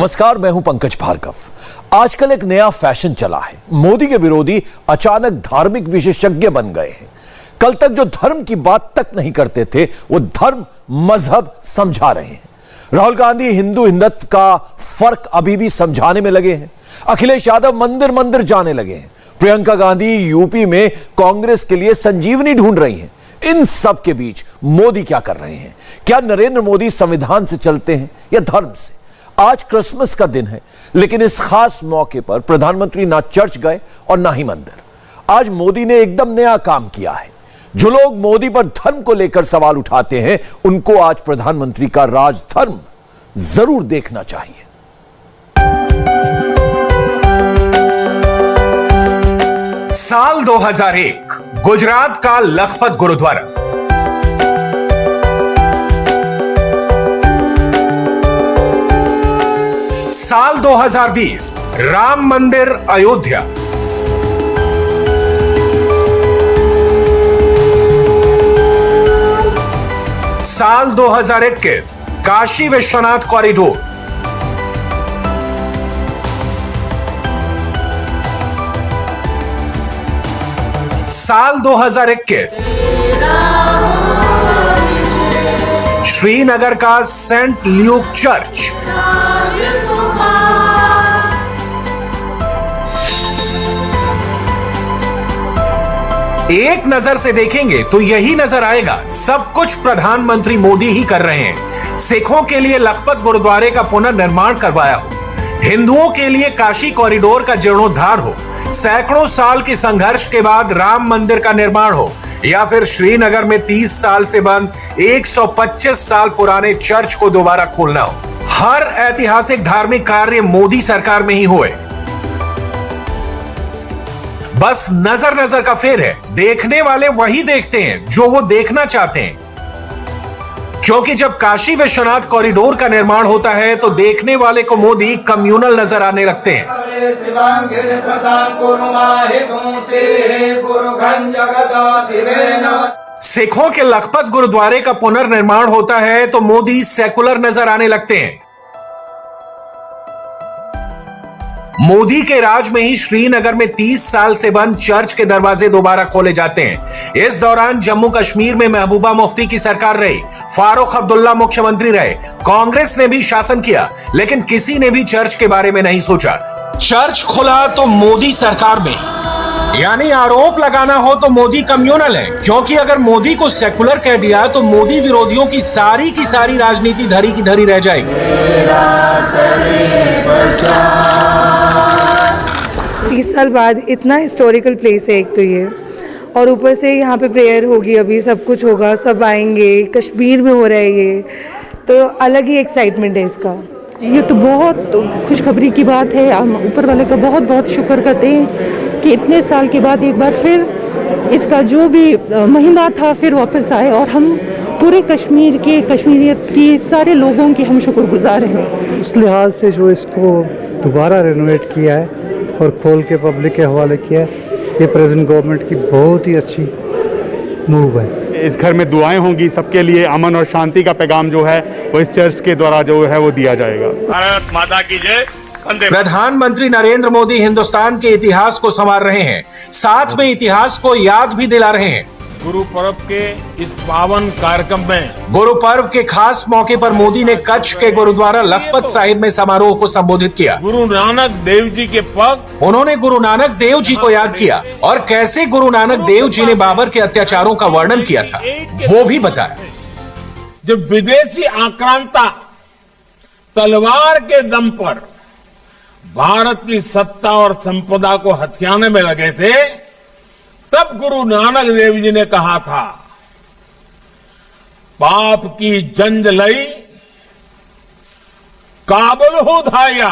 नमस्कार, मैं हूं पंकज भार्गव। आजकल एक नया फैशन चला है। मोदी के विरोधी अचानक धार्मिक विशेषज्ञ बन गए हैं। कल तक जो धर्म की बात तक नहीं करते थे, वो धर्म मजहब समझा रहे हैं। राहुल गांधी हिंदू हिंदुत्व का फर्क अभी भी समझाने में लगे हैं। अखिलेश यादव मंदिर मंदिर जाने लगे हैं। प्रियंका गांधी यूपी में कांग्रेस के लिए संजीवनी ढूंढ रही हैं। इन सब के बीच मोदी क्या कर रहे हैं? क्या नरेंद्र मोदी संविधान से चलते हैं या धर्म से? आज क्रिसमस का दिन है, लेकिन इस खास मौके पर प्रधानमंत्री ना चर्च गए और ना ही मंदिर। आज मोदी ने एकदम नया काम किया है। जो लोग मोदी पर धर्म को लेकर सवाल उठाते हैं, उनको आज प्रधानमंत्री का राजधर्म जरूर देखना चाहिए। साल 2001, गुजरात का लखपत गुरुद्वारा। साल 2020, राम मंदिर अयोध्या। साल 2021, काशी विश्वनाथ कॉरिडोर। साल 2021, श्रीनगर का सेंट ल्यूक चर्च। एक नजर से देखेंगे तो यही नजर आएगा, सब कुछ प्रधानमंत्री मोदी ही कर रहे हैं। सिखों के लिए लखपत गुरुद्वारे का पुनर्निर्माण करवाया हो, हिंदुओं के लिए काशी कॉरिडोर का जीर्णोद्धार हो, सैकड़ों साल के संघर्ष के बाद राम मंदिर का निर्माण हो, या फिर श्रीनगर में 30 साल से बंद 125 साल पुराने चर्च को दोबारा खोलना हो। हर ऐतिहासिक धार्मिक कार्य मोदी सरकार में ही हुए। बस नजर नजर का फेर है। देखने वाले वही देखते हैं जो वो देखना चाहते हैं, क्योंकि जब काशी विश्वनाथ कॉरिडोर का निर्माण होता है तो देखने वाले को मोदी कम्युनल नजर आने लगते हैं। सिखों के लखपत गुरुद्वारे का पुनर्निर्माण होता है तो मोदी सेकुलर नजर आने लगते हैं। मोदी के राज में ही श्रीनगर में 30 साल से बंद चर्च के दरवाजे दोबारा खोले जाते हैं। इस दौरान जम्मू कश्मीर में महबूबा मुफ्ती की सरकार रही, फारूक अब्दुल्ला मुख्यमंत्री रहे, कांग्रेस ने भी शासन किया, लेकिन किसी ने भी चर्च के बारे में नहीं सोचा। चर्च खुला तो मोदी सरकार में, यानी आरोप लगाना हो तो मोदी कम्युनल है, क्योंकि अगर मोदी को सेकुलर कह दिया तो मोदी विरोधियों की सारी राजनीति धरी की धरी रह जाएगी। 30 साल बाद इतना हिस्टोरिकल प्लेस है एक तो ये, और ऊपर से यहाँ पे प्रेयर होगी, अभी सब कुछ होगा, सब आएंगे। कश्मीर में हो रहा है ये, तो अलग ही एक्साइटमेंट है इसका। ये तो बहुत खुशखबरी की बात है। हम ऊपर वाले का बहुत बहुत शुक्र करते हैं कि इतने साल के बाद एक बार फिर इसका जो भी महिमा था फिर वापस आए, और हम पूरे कश्मीर के कश्मीरियत की सारे लोगों की हम शुक्रगुजार हैं। उस लिहाज से जो इसको दोबारा रेनोवेट किया है और खोल के पब्लिक के हवाले किया है, ये प्रेजेंट गवर्नमेंट की बहुत ही अच्छी मूव है। इस घर में दुआएं होंगी, सबके लिए अमन और शांति का पैगाम जो है वो इस चर्च के द्वारा जो है वो दिया जाएगा। भारत माता की जय। प्रधानमंत्री नरेंद्र मोदी हिंदुस्तान के इतिहास को संवार रहे हैं, साथ में इतिहास को याद भी दिला रहे हैं। गुरु पर्व के इस पावन कार्यक्रम में, गुरु पर्व के खास मौके पर मोदी ने कच्छ के गुरुद्वारा लखपत साहिब में समारोह को संबोधित किया। गुरु नानक देव जी के पग, उन्होंने गुरु नानक देव जी को याद किया और कैसे गुरु नानक देव जी ने बाबर के अत्याचारों का वर्णन किया था वो भी बताया। जब विदेशी आक्रांता तलवार के दम पर भारत की सत्ता और संपदा को हथियाने में लगे थे, तब गुरु नानक देव जी ने कहा था, पाप की जंज लई काबुल हो धाया,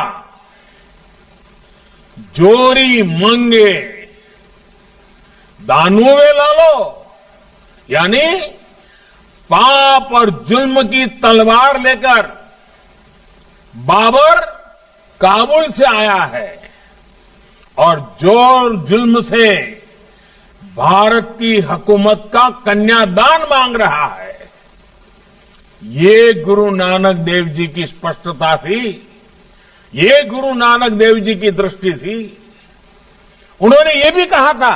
जोरी मंगे दानुवे लालो। यानी पाप और जुल्म की तलवार लेकर बाबर काबुल से आया है और जोर जुल्म से भारत की हुकूमत का कन्यादान मांग रहा है। ये गुरु नानक देव जी की स्पष्टता थी। ये गुरु नानक देव जी की दृष्टि थी। उन्होंने ये भी कहा था,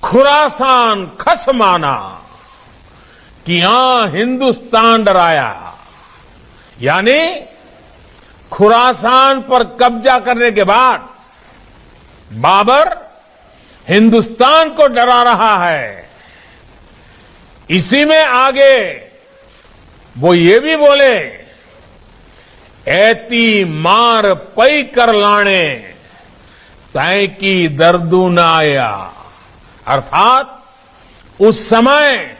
खुरासान खस माना कि यहां हिंदुस्तान डराया। यानी खुरासान पर कब्जा करने के बाद बाबर हिंदुस्तान को डरा रहा है। इसी में आगे वो ये भी बोले, ऐती मार पई कर लाने तय की दर्दू न आया। अर्थात उस समय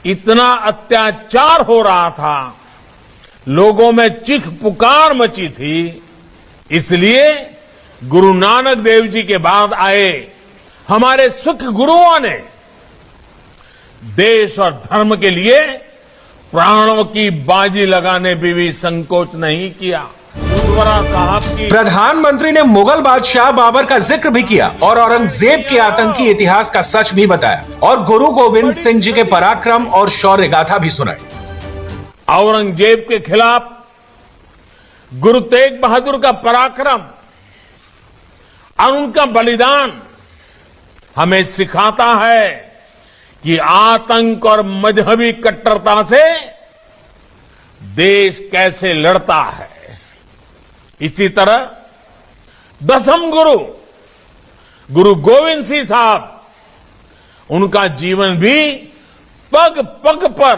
इतना अत्याचार हो रहा था, लोगों में चीख पुकार मची थी, इसलिए गुरु नानक देव जी के बाद आए हमारे सिख गुरुओं ने देश और धर्म के लिए प्राणों की बाजी लगाने में भी संकोच नहीं किया। गुरुद्वारा साहब की प्रधानमंत्री ने मुगल बादशाह बाबर का जिक्र भी किया और औरंगजेब के आतंकी इतिहास का सच भी बताया और गुरु गोविंद सिंह जी के पराक्रम और शौर्य गाथा भी सुनाई। औरंगजेब के खिलाफ गुरु तेग बहादुर का पराक्रम और उनका बलिदान हमें सिखाता है कि आतंक और मजहबी कट्टरता से देश कैसे लड़ता है। इसी तरह दसम गुरु गोविंद सिंह साहब, उनका जीवन भी पग पग पर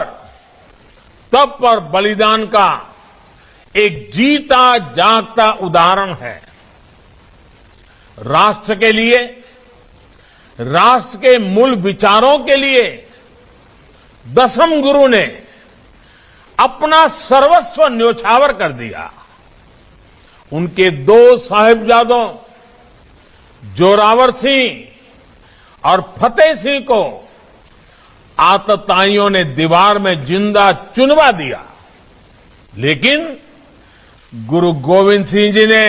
तप और बलिदान का एक जीता जागता उदाहरण है। राष्ट्र के लिए, राष्ट्र के मूल विचारों के लिए दसम गुरु ने अपना सर्वस्व न्योछावर कर दिया। उनके दो साहिबजादों जोरावर सिंह और फतेह सिंह को आतताइयों ने दीवार में जिंदा चुनवा दिया, लेकिन गुरु गोविंद सिंह जी ने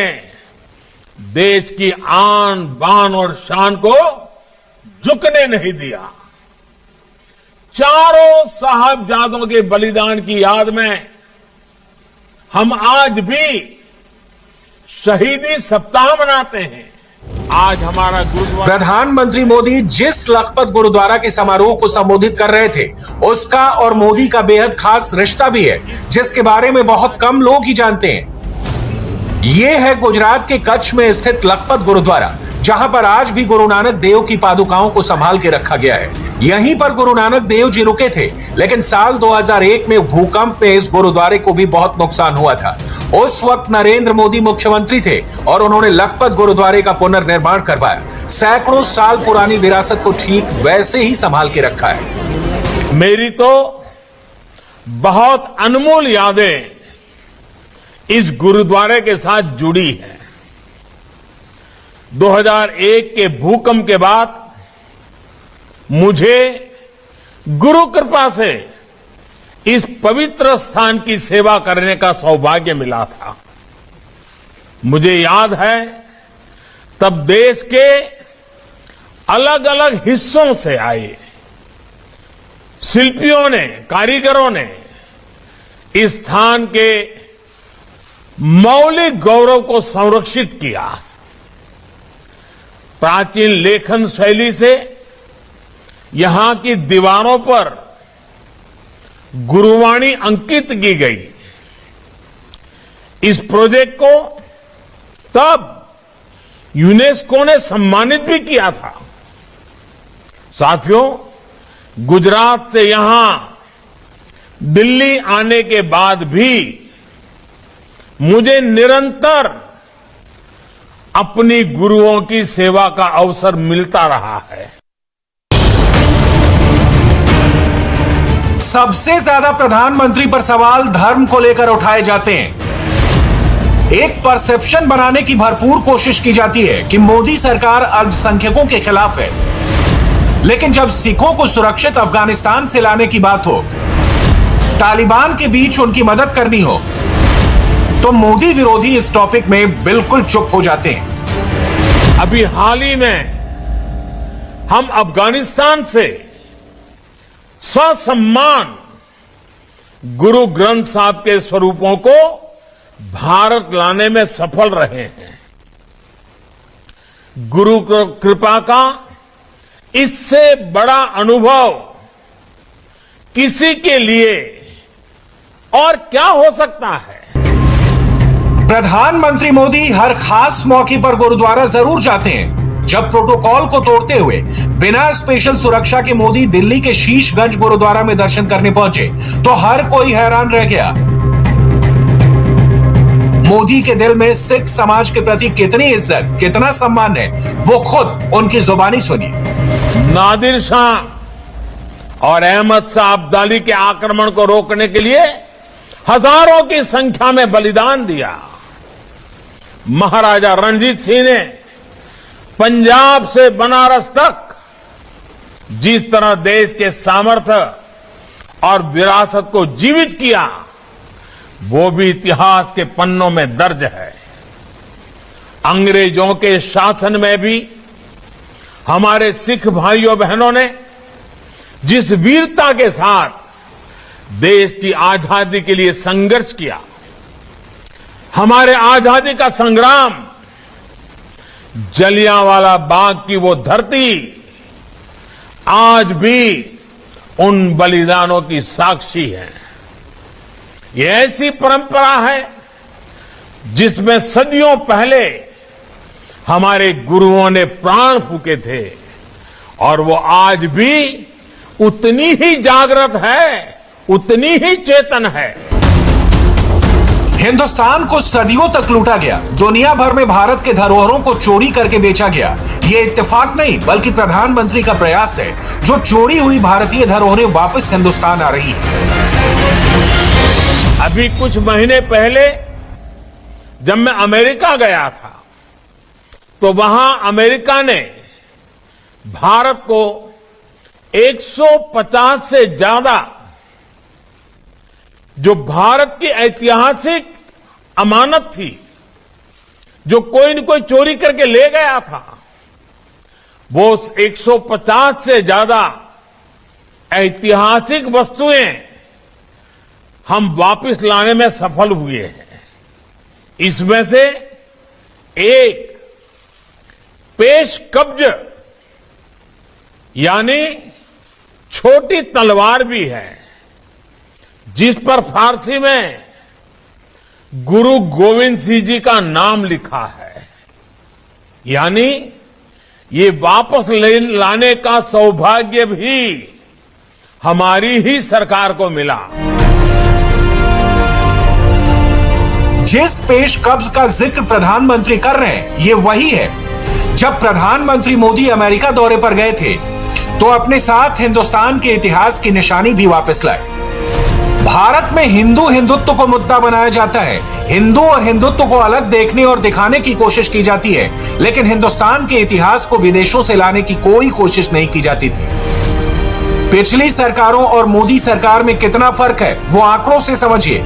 देश की आन बान और शान को झुकने नहीं दिया। चारों साहबजादों के बलिदान की याद में हम आज भी शहीदी सप्ताह मनाते हैं। आज हमारा गुरुद्वारा, प्रधानमंत्री मोदी जिस लखपत गुरुद्वारा के समारोह को संबोधित कर रहे थे, उसका और मोदी का बेहद खास रिश्ता भी है, जिसके बारे में बहुत कम लोग ही जानते हैं। ये है गुजरात के कच्छ में स्थित लखपत गुरुद्वारा, जहां पर आज भी गुरु नानक देव की पादुकाओं को संभाल के रखा गया है। यहीं पर गुरु नानक देव जी रुके थे, लेकिन साल 2001 में भूकंप में इस गुरुद्वारे को भी बहुत नुकसान हुआ था। उस वक्त नरेंद्र मोदी मुख्यमंत्री थे और उन्होंने लखपत गुरुद्वारे का पुनर्निर्माण करवाया। सैकड़ों साल पुरानी विरासत को ठीक वैसे ही संभाल के रखा है। मेरी तो बहुत अनमोल यादें इस गुरुद्वारे के साथ जुड़ी है। 2001 के भूकंप के बाद मुझे गुरु कृपा से इस पवित्र स्थान की सेवा करने का सौभाग्य मिला था। मुझे याद है, तब देश के अलग अलग हिस्सों से आए शिल्पियों ने, कारीगरों ने इस स्थान के मौलिक गौरव को संरक्षित किया। प्राचीन लेखन शैली से यहां की दीवारों पर गुरुवाणी अंकित की गई। इस प्रोजेक्ट को तब यूनेस्को ने सम्मानित भी किया था। साथियों, गुजरात से यहां दिल्ली आने के बाद भी मुझे निरंतर अपनी गुरुओं की सेवा का अवसर मिलता रहा है। सबसे ज्यादा प्रधानमंत्री पर सवाल धर्म को लेकर उठाए जाते हैं। एक परसेप्शन बनाने की भरपूर कोशिश की जाती है कि मोदी सरकार अल्पसंख्यकों के खिलाफ है, लेकिन जब सिखों को सुरक्षित अफगानिस्तान से लाने की बात हो, तालिबान के बीच उनकी मदद करनी हो, तो मोदी विरोधी इस टॉपिक में बिल्कुल चुप हो जाते हैं। अभी हाल ही में हम अफगानिस्तान से ससम्मान गुरु ग्रंथ साहब के स्वरूपों को भारत लाने में सफल रहे हैं। गुरु कृपा का इससे बड़ा अनुभव किसी के लिए और क्या हो सकता है। प्रधानमंत्री मोदी हर खास मौके पर गुरुद्वारा जरूर जाते हैं। जब प्रोटोकॉल को तोड़ते हुए बिना स्पेशल सुरक्षा के मोदी दिल्ली के शीशगंज गुरुद्वारा में दर्शन करने पहुंचे तो हर कोई हैरान रह गया। मोदी के दिल में सिख समाज के प्रति कितनी इज्जत, कितना सम्मान है, वो खुद उनकी जुबानी सुनिए। नादिर शाह और अहमद शाह अब्दाली के आक्रमण को रोकने के लिए हजारों की संख्या में बलिदान दिया। महाराजा रणजीत सिंह ने पंजाब से बनारस तक जिस तरह देश के सामर्थ्य और विरासत को जीवित किया, वो भी इतिहास के पन्नों में दर्ज है। अंग्रेजों के शासन में भी हमारे सिख भाइयों बहनों ने जिस वीरता के साथ देश की आजादी के लिए संघर्ष किया, हमारे आजादी का संग्राम, जलियांवाला बाग की वो धरती आज भी उन बलिदानों की साक्षी है। ये ऐसी परंपरा है जिसमें सदियों पहले हमारे गुरुओं ने प्राण फूके थे और वो आज भी उतनी ही जागृत है, उतनी ही चेतन है। हिंदुस्तान को सदियों तक लूटा गया, दुनिया भर में भारत के धरोहरों को चोरी करके बेचा गया। ये इत्तेफाक नहीं बल्कि प्रधानमंत्री का प्रयास है। जो चोरी हुई भारतीय धरोहरें वापस हिंदुस्तान आ रही है। अभी कुछ महीने पहले जब मैं अमेरिका गया था तो वहां अमेरिका ने भारत को 150 से ज्यादा जो भारत की ऐतिहासिक अमानत थी, जो कोई न कोई चोरी करके ले गया था, वो 150 से ज्यादा ऐतिहासिक वस्तुएं हम वापस लाने में सफल हुए हैं। इसमें से एक पेश कब्ज यानी छोटी तलवार भी है, जिस पर फारसी में गुरु गोविंद सिंह जी का नाम लिखा है। यानी ये वापस लाने का सौभाग्य भी हमारी ही सरकार को मिला। जिस पेश कब्ज का जिक्र प्रधानमंत्री कर रहे हैं, ये वही है जब प्रधानमंत्री मोदी अमेरिका दौरे पर गए थे तो अपने साथ हिंदुस्तान के इतिहास की निशानी भी वापस लाए। भारत में हिंदू हिंदुत्व को मुद्दा बनाया जाता है, हिंदू और हिंदुत्व को अलग देखने और दिखाने की कोशिश की जाती है, लेकिन हिंदुस्तान के इतिहास को विदेशों से लाने की कोई कोशिश नहीं की जाती थी। पिछली सरकारों और मोदी सरकार में कितना फर्क है वो आंकड़ों से समझिए।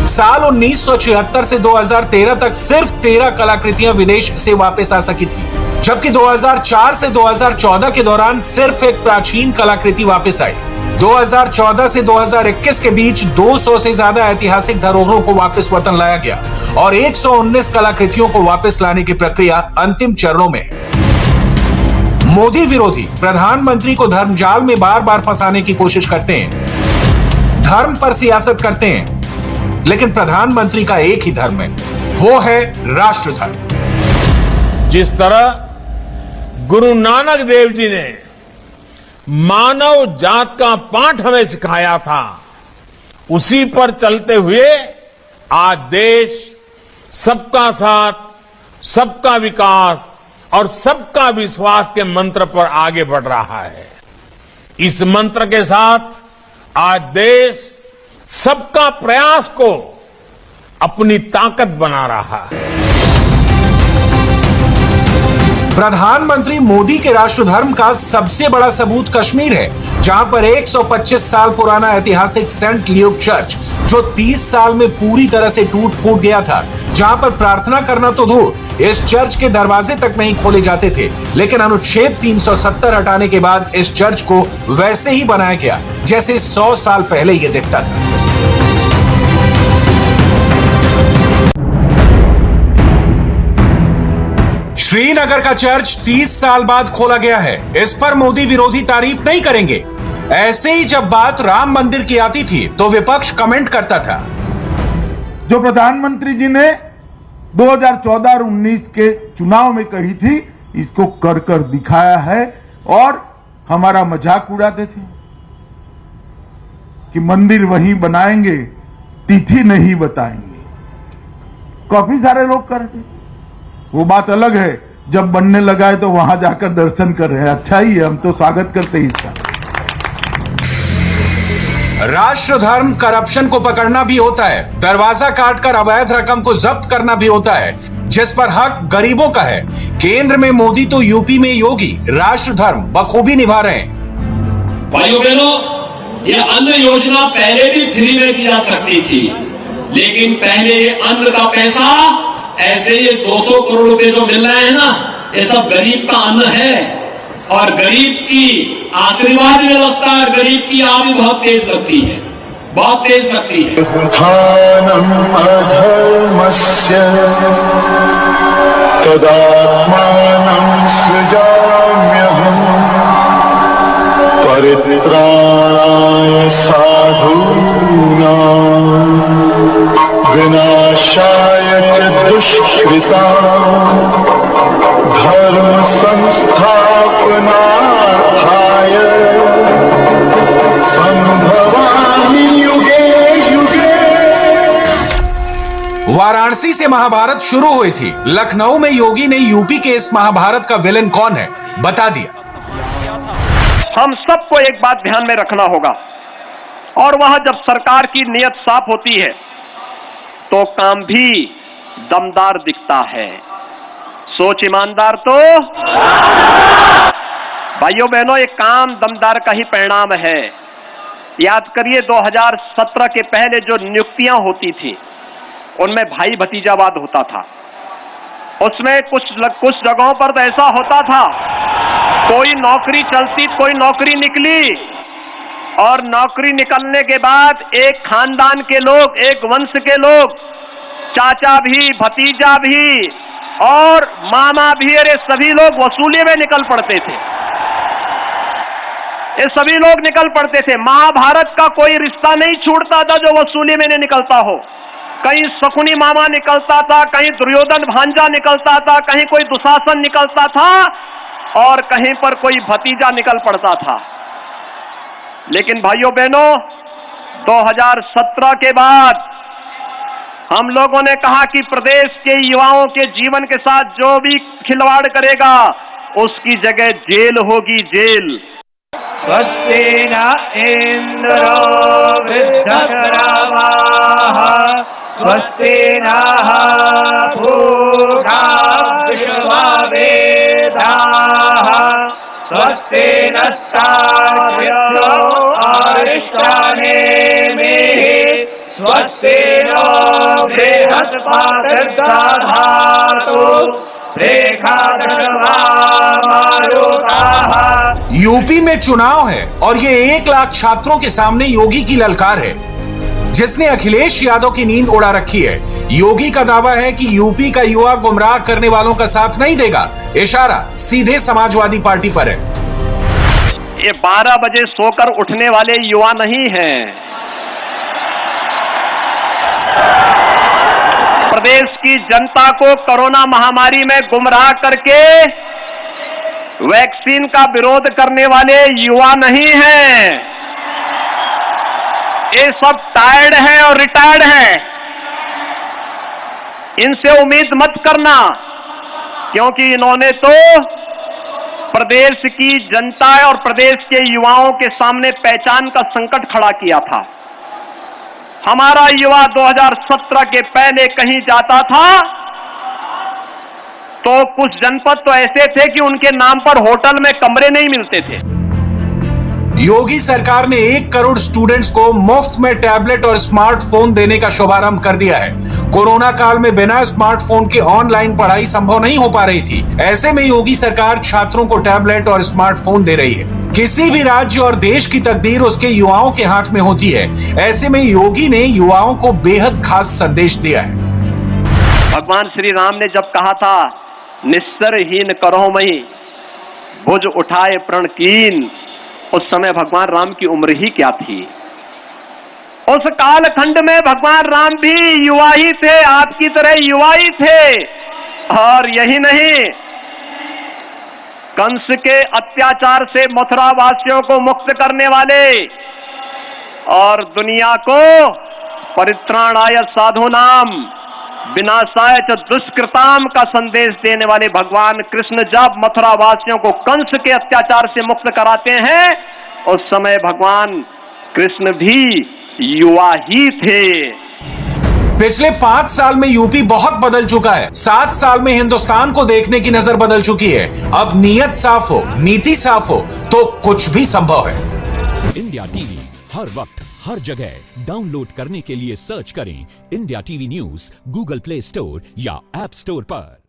साल 1976 से 2013 तक सिर्फ 13 कलाकृतियां विदेश से वापस आ सकी थी, जबकि 2004 से 2014 के दौरान सिर्फ एक प्राचीन कलाकृति वापस आई। 2014 से 2021 के बीच 200 से ज्यादा ऐतिहासिक धरोहरों को वापस वतन लाया गया और 119 कलाकृतियों को वापस लाने की प्रक्रिया अंतिम चरणों में है। मोदी विरोधी प्रधानमंत्री को धर्मजाल में बार बार फंसाने की कोशिश करते हैं, धर्म पर सियासत करते हैं, लेकिन प्रधानमंत्री का एक ही धर्म है, वो है राष्ट्र धर्म। जिस तरह गुरु नानक देव जी ने मानव जात का पाठ हमें सिखाया था, उसी पर चलते हुए आज देश सबका साथ, सबका विकास और सबका विश्वास के मंत्र पर आगे बढ़ रहा है। इस मंत्र के साथ आज देश सबका प्रयास को अपनी ताकत बना रहा है। प्रधानमंत्री मोदी के राष्ट्र धर्म का सबसे बड़ा सबूत कश्मीर है, जहां पर 125 साल पुराना ऐतिहासिक सेंट ल्यूक चर्च, जो 30 साल में पूरी तरह से टूट फूट गया था, जहां पर प्रार्थना करना तो दूर, इस चर्च के दरवाजे तक नहीं खोले जाते थे, लेकिन अनुच्छेद 370 हटाने के बाद इस चर्च को वैसे ही बनाया गया जैसे 100 साल पहले यह दिखता था। श्रीनगर का चर्च 30 साल बाद खोला गया है, इस पर मोदी विरोधी तारीफ नहीं करेंगे। ऐसे ही जब बात राम मंदिर की आती थी तो विपक्ष कमेंट करता था। जो प्रधानमंत्री जी ने 2014 और 19 के चुनाव में कही थी, इसको कर कर दिखाया है और हमारा मजाक उड़ाते थे कि मंदिर वहीं बनाएंगे, तिथि नहीं बताएंगे। काफी सारे लोग कर रहे थे, वो बात अलग है। जब बनने लगा है तो वहां जाकर दर्शन कर रहे हैं, अच्छा ही है, हम तो स्वागत करते हैं इसका। राष्ट्र धर्म करप्शन को पकड़ना भी होता है, दरवाजा काटकर अवैध रकम को जब्त करना भी होता है, जिस पर हक गरीबों का है। केंद्र में मोदी तो यूपी में योगी राष्ट्र धर्म बखूबी निभा रहे हैं। भाइयों बहनों, ये अन्न योजना पहले भी फ्री में दी जा सकती थी, लेकिन पहले ये अन्न का पैसा, ऐसे ये 200 करोड़ रुपए जो मिल रहे हैं ना, ये सब गरीब का अन्न है। और गरीब की आशीर्वाद में लगता है, गरीब की आग भी बहुत तेज लगती है, बहुत तेज लगती है। उत्थानम् अधर्मस्य तदात्मानं सृजाम्यहम् परित्राणाय साधूनां विनाशाय च दुष्कृतां धर्म संस्थापनार्थाय संभवामि युगे युगे। वाराणसी से महाभारत शुरू हुई थी। लखनऊ में योगी ने यूपी के इस महाभारत का विलेन कौन है बता दिया। हम सबको एक बात ध्यान में रखना होगा, और वह जब सरकार की नीयत साफ होती है तो काम भी दमदार दिखता है। सोच ईमानदार तो भाइयों बहनों, एक काम दमदार का ही परिणाम है। याद करिए 2017 के पहले जो नियुक्तियां होती थी उनमें भाई भतीजावाद होता था। उसमें कुछ जगहों पर तो ऐसा होता था, कोई नौकरी चलती, कोई नौकरी निकली, और नौकरी निकलने के बाद एक खानदान के लोग, एक वंश के लोग, चाचा भी, भतीजा भी और मामा भी, अरे सभी लोग वसूली में निकल पड़ते थे। ये सभी लोग निकल पड़ते थे। महाभारत का कोई रिश्ता नहीं छूटता था जो वसूली में नहीं निकलता हो। कहीं शकुनी मामा निकलता था, कहीं दुर्योधन भांजा निकलता था, कहीं कोई दुशासन निकलता था, और कहीं पर कोई भतीजा निकल पड़ता था। लेकिन भाइयों बहनों, 2017 के बाद हम लोगों ने कहा कि प्रदेश के युवाओं के जीवन के साथ जो भी खिलवाड़ करेगा उसकी जगह जेल होगी, जेल। स्वस्ति न इंद्रो वृद्धश्रवाः स्वस्ति नः पूषा विश्ववेदाः स्वस्ति नस्तार्क्ष्यो अरिष्टानेमिः स्वस्ति नो बृहस्पतिर्दधातु यूपी में चुनाव है और ये 1 लाख छात्रों के सामने योगी की ललकार है, जिसने अखिलेश यादव की नींद उड़ा रखी है। योगी का दावा है कि यूपी का युवा गुमराह करने वालों का साथ नहीं देगा। इशारा सीधे समाजवादी पार्टी पर है। ये 12 बजे सोकर उठने वाले युवा नहीं हैं। प्रदेश की जनता को कोरोना महामारी में गुमराह करके वैक्सीन का विरोध करने वाले युवा नहीं हैं। ये सब टायर्ड हैं और रिटायर्ड हैं। इनसे उम्मीद मत करना, क्योंकि इन्होंने तो प्रदेश की जनता और प्रदेश के युवाओं के सामने पहचान का संकट खड़ा किया था। हमारा युवा 2017 के पहले कहीं जाता था तो कुछ जनपद तो ऐसे थे कि उनके नाम पर होटल में कमरे नहीं मिलते थे। योगी सरकार ने 1 करोड़ स्टूडेंट्स को मुफ्त में टैबलेट और स्मार्टफोन देने का शुभारंभ कर दिया है। कोरोना काल में बिना स्मार्टफोन के ऑनलाइन पढ़ाई संभव नहीं हो पा रही थी। ऐसे में योगी सरकार छात्रों को टैबलेट और स्मार्टफोन दे रही है। किसी भी राज्य और देश की तकदीर उसके युवाओं के हाथ में होती है। ऐसे में योगी ने युवाओं को बेहद खास संदेश दिया है। भगवान श्री राम ने जब कहा था निस्सरहीन करो मही भुज उठाए प्रण कीन। उस समय भगवान राम की उम्र ही क्या थी? उस कालखंड में भगवान राम भी युवा ही थे, आपकी तरह युवा ही थे। और यही नहीं, कंस के अत्याचार से मथुरा वासियों को मुक्त करने वाले और दुनिया को परित्राणाय साधूनाम विनाशाय च दुष्कृताम का संदेश देने वाले भगवान कृष्ण जब मथुरा वासियों को कंस के अत्याचार से मुक्त कराते हैं, उस समय भगवान कृष्ण भी युवा ही थे। पिछले 5 साल में यूपी बहुत बदल चुका है। 7 साल में हिंदुस्तान को देखने की नजर बदल चुकी है। अब नीयत साफ हो, नीति साफ हो तो कुछ भी संभव है। इंडिया टीवी हर वक्त हर जगह डाउनलोड करने के लिए सर्च करें India TV news Google play store या ऐप स्टोर पर।